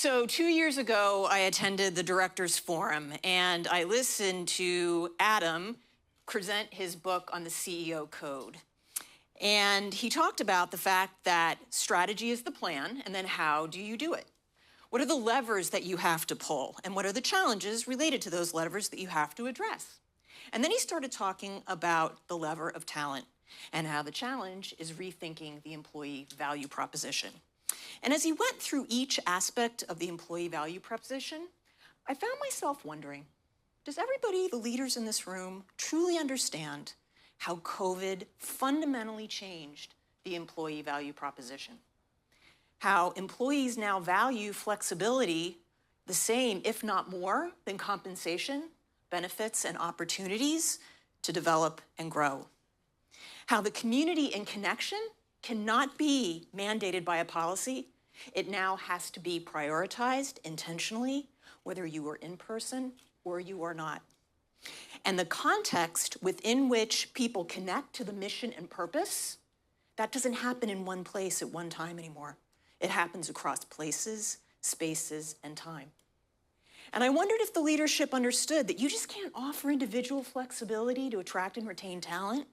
So 2 years ago, I attended the Directors Forum, and I listened to Adam present his book on the CEO Code. And he talked about the fact that strategy is the plan, and then how do you do it? What are the levers that you have to pull? And what are the challenges related to those levers that you have to address? And then he started talking about the lever of talent and how the challenge is rethinking the employee value proposition. And as he went through each aspect of the employee value proposition, I found myself wondering, does everybody, the leaders in this room, truly understand how COVID fundamentally changed the employee value proposition? How employees now value flexibility the same, if not more, than compensation, benefits, and opportunities to develop and grow. How the community and connection cannot be mandated by a policy. It now has to be prioritized intentionally, whether you are in person or you are not. And the context within which people connect to the mission and purpose, that doesn't happen in one place at one time anymore. It happens across places, spaces, and time. And I wondered if the leadership understood that you just can't offer individual flexibility to attract and retain talent.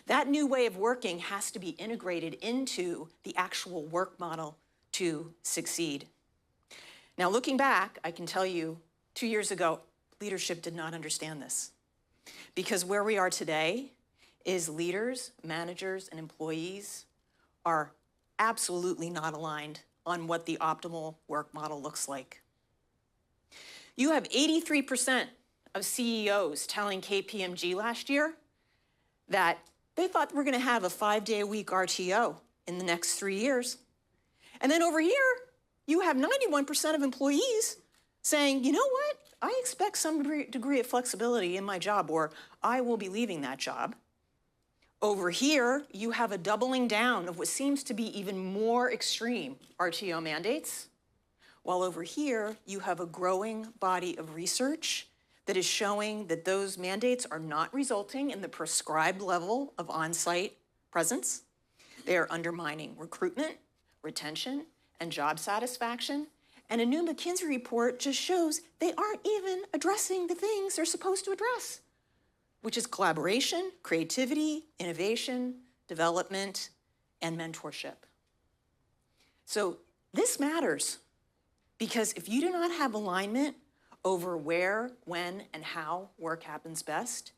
That new way of working has to be integrated into the actual work model to succeed. Now, looking back, I can tell you 2 years ago, leadership did not understand this. Because where we are today is leaders, managers, and employees are absolutely not aligned on what the optimal work model looks like. You have 83% of CEOs telling KPMG last year that they thought we're going to have a 5-day-a-week RTO in the next 3 years. And then over here, you have 91% of employees saying, you know what? I expect some degree of flexibility in my job, or I will be leaving that job. Over here, you have a doubling down of what seems to be even more extreme RTO mandates, while over here, you have a growing body of research that is showing that those mandates are not resulting in the prescribed level of on-site presence. They are undermining recruitment, retention, and job satisfaction. And a new McKinsey report just shows they aren't even addressing the things they're supposed to address, which is collaboration, creativity, innovation, development, and mentorship. So this matters because if you do not have alignment over where, when, and how work happens best,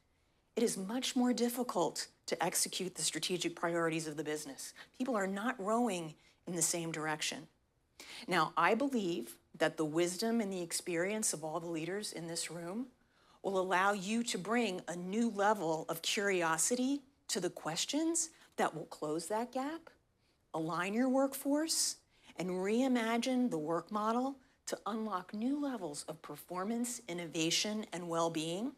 it is much more difficult to execute the strategic priorities of the business. People are not rowing in the same direction. Now, I believe that the wisdom and the experience of all the leaders in this room will allow you to bring a new level of curiosity to the questions that will close that gap, align your workforce, and reimagine the work model to unlock new levels of performance, innovation, and well-being.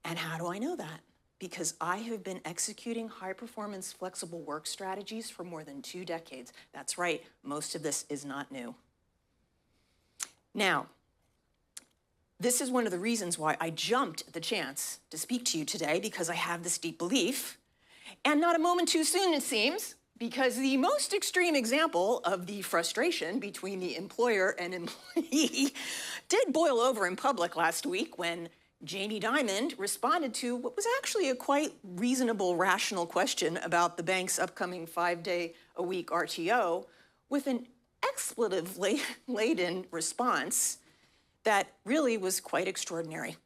And how do I know that? Because I have been executing high-performance flexible work strategies for more than 2 decades. That's right, most of this is not new. Now, this is one of the reasons why I jumped at the chance to speak to you today, because I have this deep belief, and not a moment too soon, it seems, because the most extreme example of the frustration between the employer and employee did boil over in public last week when Jamie Dimon responded to what was actually a quite reasonable, rational question about the bank's upcoming 5-day-a-week RTO with an expletive-laden response that really was quite extraordinary.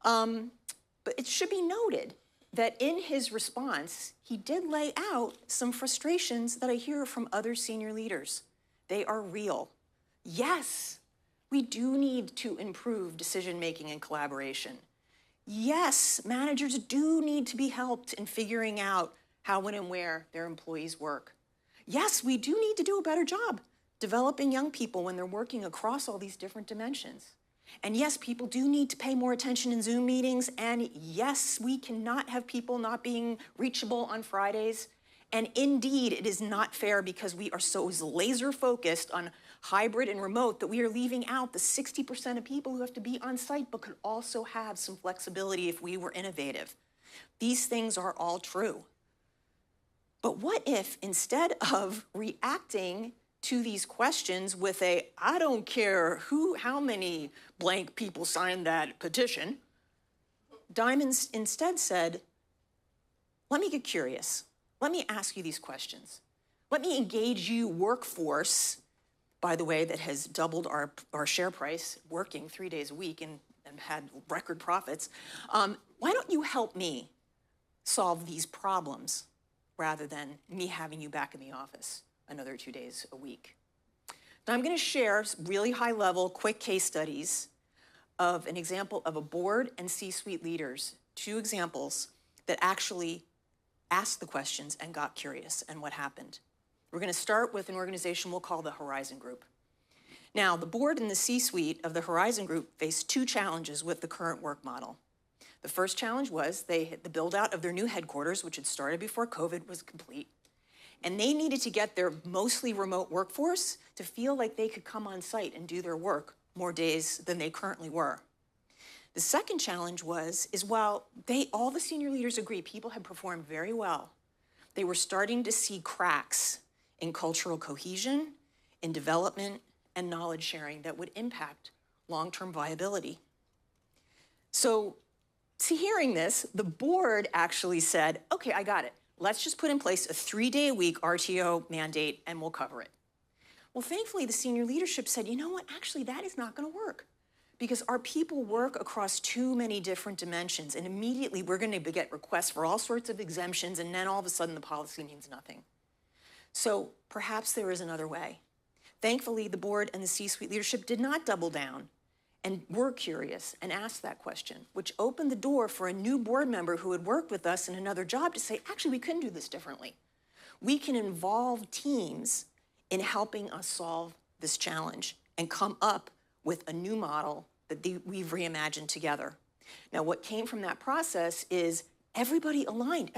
But it should be noted that in his response, he did lay out some frustrations that I hear from other senior leaders. They are real. Yes, we do need to improve decision-making and collaboration. Yes, managers do need to be helped in figuring out how, when, and where their employees work. Yes, we do need to do a better job developing young people when they're working across all these different dimensions. And yes, people do need to pay more attention in Zoom meetings. And yes, we cannot have people not being reachable on Fridays. And indeed, it is not fair because we are so laser focused on hybrid and remote that we are leaving out the 60% of people who have to be on site but could also have some flexibility if we were innovative. These things are all true. But what if instead of reacting to these questions with I don't care how many blank people signed that petition. Diamond instead said, let me get curious. Let me ask you these questions. Let me engage you, workforce, by the way, that has doubled our share price, working 3 days a week and had record profits. Why don't you help me solve these problems rather than me having you back in the office another 2 days a week? Now I'm going to share really high-level, quick case studies of an example of a board and C-suite leaders, 2 examples that actually asked the questions and got curious and what happened. We're going to start with an organization we'll call the Horizon Group. Now, the board and the C-suite of the Horizon Group faced 2 challenges with the current work model. The first challenge was the build-out of their new headquarters, which had started before COVID was complete. And they needed to get their mostly remote workforce to feel like they could come on site and do their work more days than they currently were. The second challenge is while all the senior leaders agree people had performed very well, they were starting to see cracks in cultural cohesion, in development, and knowledge sharing that would impact long-term viability. So, hearing this, the board actually said, okay, I got it. Let's just put in place a 3-day-a-week RTO mandate and we'll cover it. Well, thankfully, the senior leadership said, you know what, actually, that is not going to work because our people work across too many different dimensions, and immediately we're going to get requests for all sorts of exemptions, and then all of a sudden the policy means nothing. So perhaps there is another way. Thankfully, the board and the C-suite leadership did not double down and were curious and asked that question, which opened the door for a new board member who had worked with us in another job to say, actually, we couldn't do this differently. We can involve teams in helping us solve this challenge and come up with a new model that we've reimagined together. Now, what came from that process is everybody aligned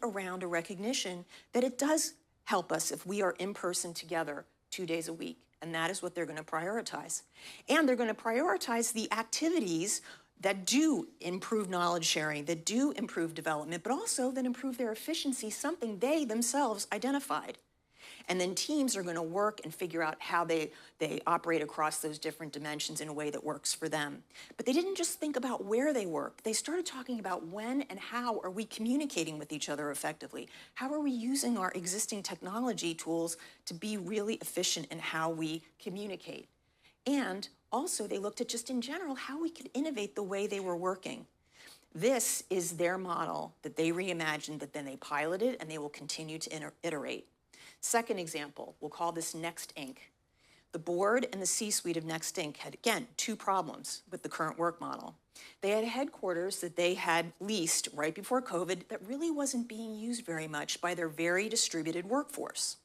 around a recognition that it does help us if we are in person together 2 days a week. And that is what they're going to prioritize. And they're going to prioritize the activities that do improve knowledge sharing, that do improve development, but also that improve their efficiency, something they themselves identified. And then teams are going to work and figure out how they operate across those different dimensions in a way that works for them. But they didn't just think about where they work. They started talking about when and how are we communicating with each other effectively? How are we using our existing technology tools to be really efficient in how we communicate? And also they looked at just in general how we could innovate the way they were working. This is their model that they reimagined, that then they piloted, and they will continue to iterate. Second example, we'll call this Next Inc. The board and the C-suite of Next Inc. had, again, 2 problems with the current work model. They had headquarters that they had leased right before COVID that really wasn't being used very much by their very distributed workforce.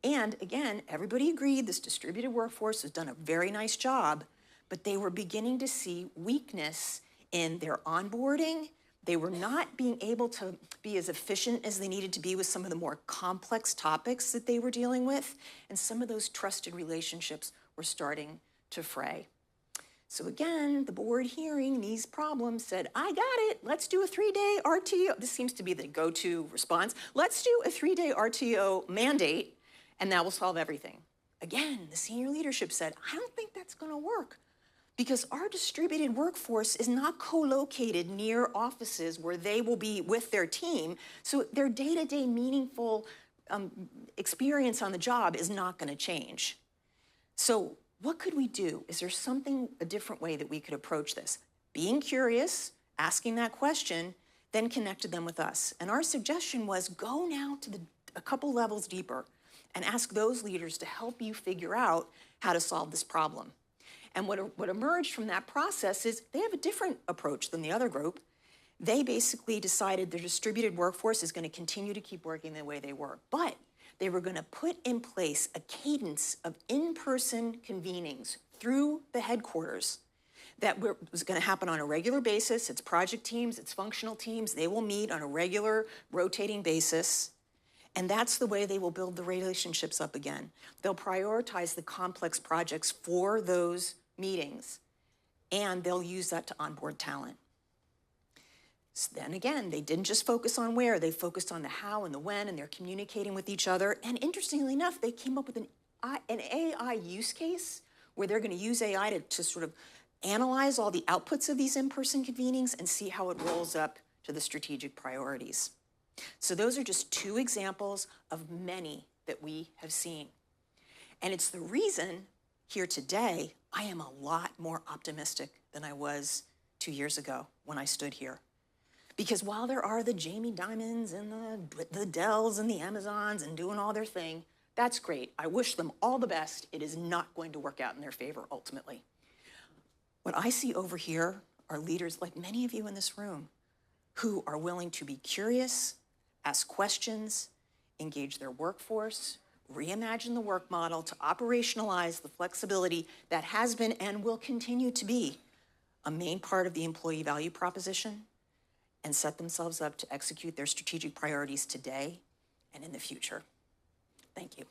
And again, everybody agreed this distributed workforce has done a very nice job, but they were beginning to see weakness in their onboarding. They were not being able to be as efficient as they needed to be with some of the more complex topics that they were dealing with, and some of those trusted relationships were starting to fray. So again, the board hearing these problems said, I got it, let's do a 3-day RTO. This seems to be the go-to response. Let's do a 3-day RTO mandate, and that will solve everything. Again, the senior leadership said, I don't think that's gonna work, because our distributed workforce is not co-located near offices where they will be with their team, so their day-to-day meaningful experience on the job is not going to change. So what could we do? Is there a different way that we could approach this? Being curious, asking that question, then connected them with us. And our suggestion was go now to a couple levels deeper and ask those leaders to help you figure out how to solve this problem. And what emerged from that process is they have a different approach than the other group. They basically decided their distributed workforce is going to continue to keep working the way they work, but they were going to put in place a cadence of in-person convenings through the headquarters that was going to happen on a regular basis. It's project teams, it's functional teams. They will meet on a regular rotating basis. And that's the way they will build the relationships up again. They'll prioritize the complex projects for those meetings, and they'll use that to onboard talent. So then again, they didn't just focus on where, they focused on the how and the when, and they're communicating with each other. And interestingly enough, they came up with an AI use case where they're going to use AI to sort of analyze all the outputs of these in-person convenings and see how it rolls up to the strategic priorities. So those are just two examples of many that we have seen. And it's the reason here today I am a lot more optimistic than I was 2 years ago when I stood here. Because while there are the Jamie Dimons and the Dells and the Amazons and doing all their thing, that's great. I wish them all the best. It is not going to work out in their favor ultimately. What I see over here are leaders like many of you in this room who are willing to be curious, ask questions, engage their workforce, reimagine the work model to operationalize the flexibility that has been and will continue to be a main part of the employee value proposition, and set themselves up to execute their strategic priorities today and in the future. Thank you.